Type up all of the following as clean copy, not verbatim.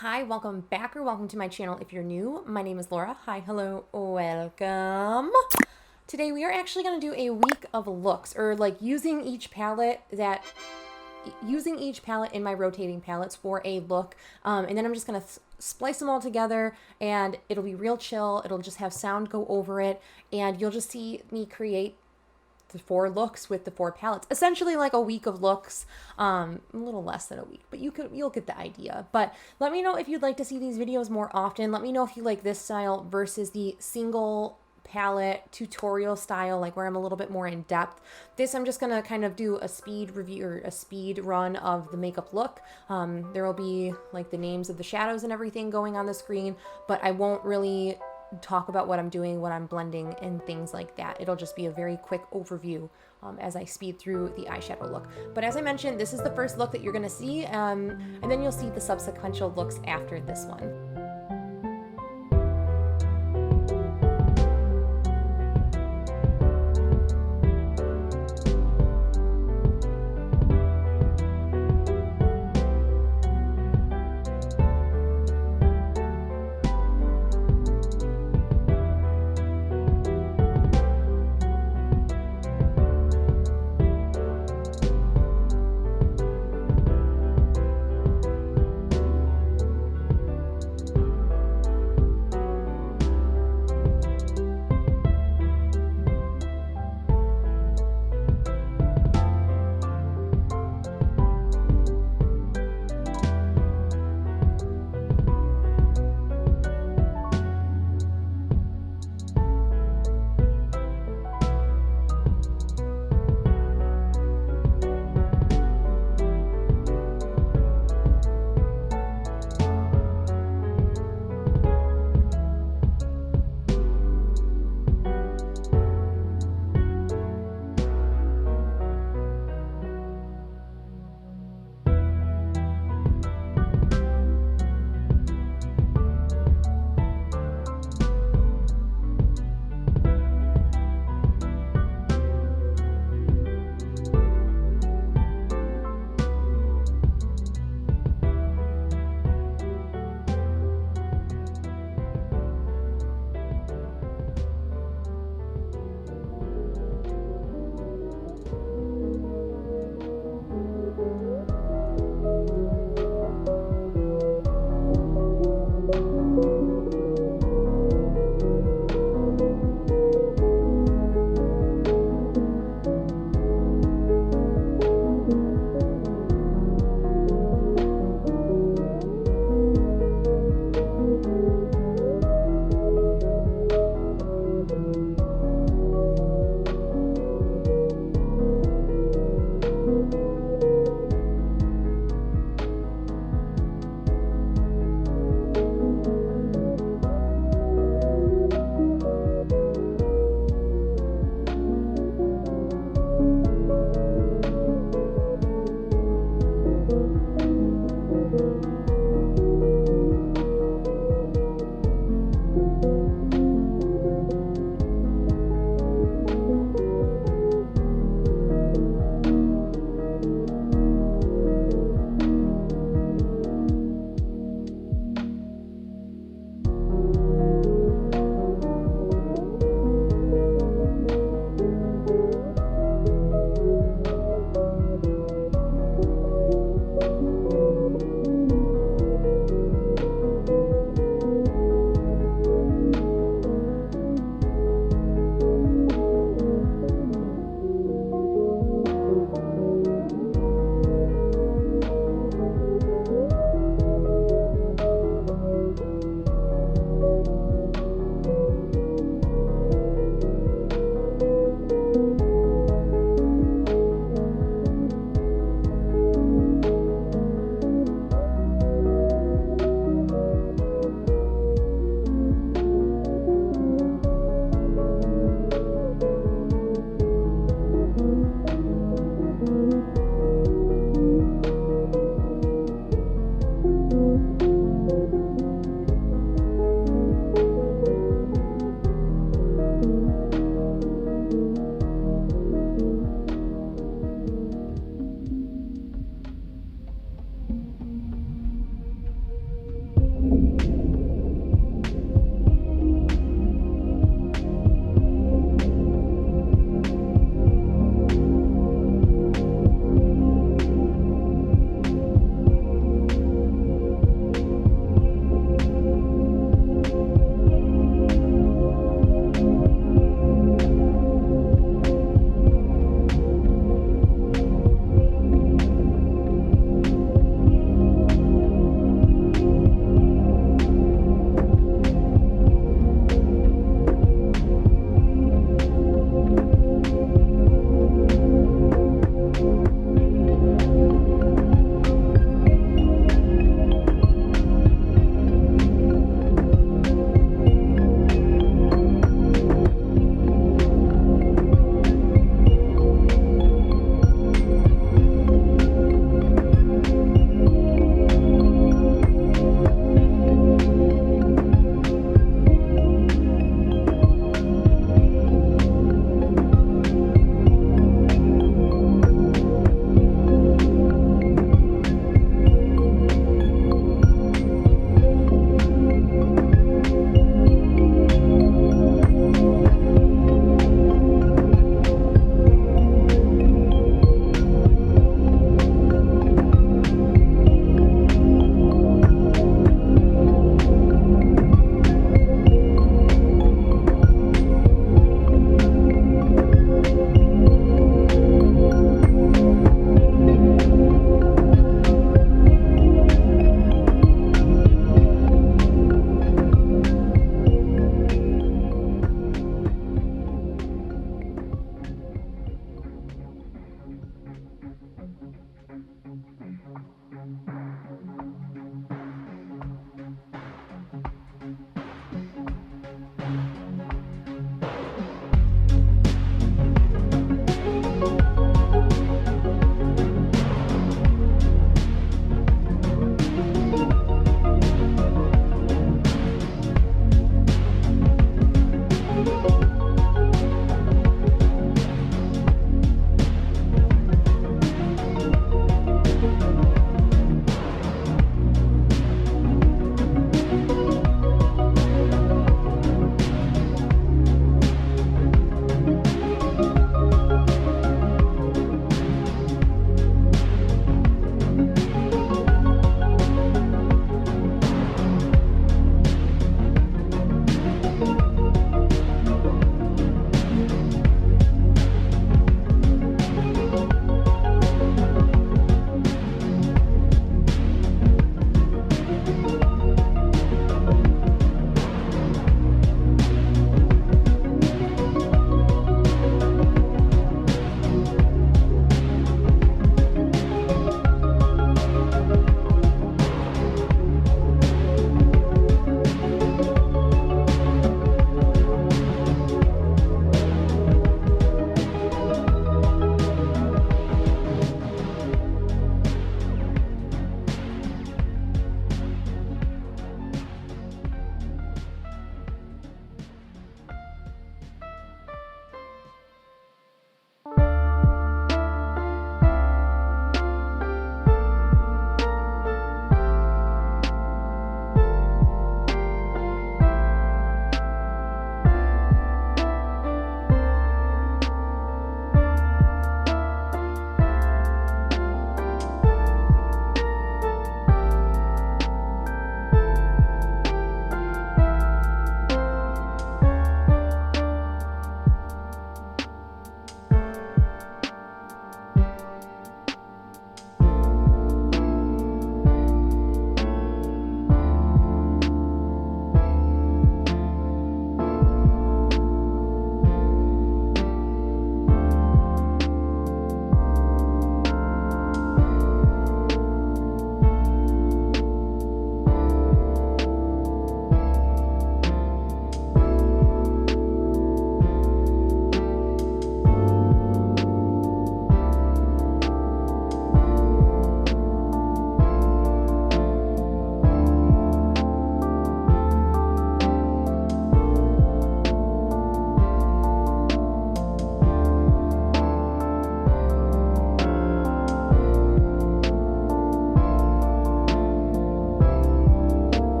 Hi, welcome back or welcome to my channel if you're new. My name is Laura. Hi, hello, welcome. Today we are actually going to do a week of looks, or like using each palette in my rotating palettes for a look. And then I'm just going to splice them all together and it'll be real chill. It'll just have sound go over it and you'll just see me create the 4 looks with the 4 palettes, essentially like a week of looks, a little less than a week, but you'll get the idea. But let me know if you'd like to see these videos more often. Let me know if you like this style versus the single palette tutorial style, like where I'm a little bit more in depth. This I'm just gonna kind of do a speed review or a speed run of the makeup look. There will be like the names of the shadows and everything going on the screen, but I won't really talk about what I'm doing, what I'm blending, and things like that. It'll just be a very quick overview as I speed through the eyeshadow look. But as I mentioned, this is the first look that you're gonna see, and then you'll see the subsequent looks after this one.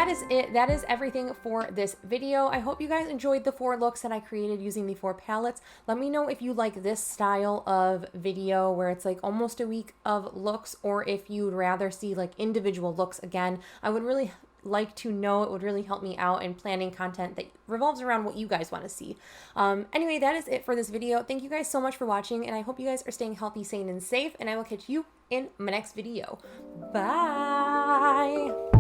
that is it. That is everything for this video. I hope you guys enjoyed the 4 looks that I created using the 4 palettes. Let me know if you like this style of video where it's like almost a week of looks, or if you'd rather see like individual looks again. I would really like to know. It would really help me out in planning content that revolves around what you guys want to see. Anyway, that is it for this video. Thank you guys so much for watching, and I hope you guys are staying healthy, sane, and safe, and I will catch you in my next video. Bye!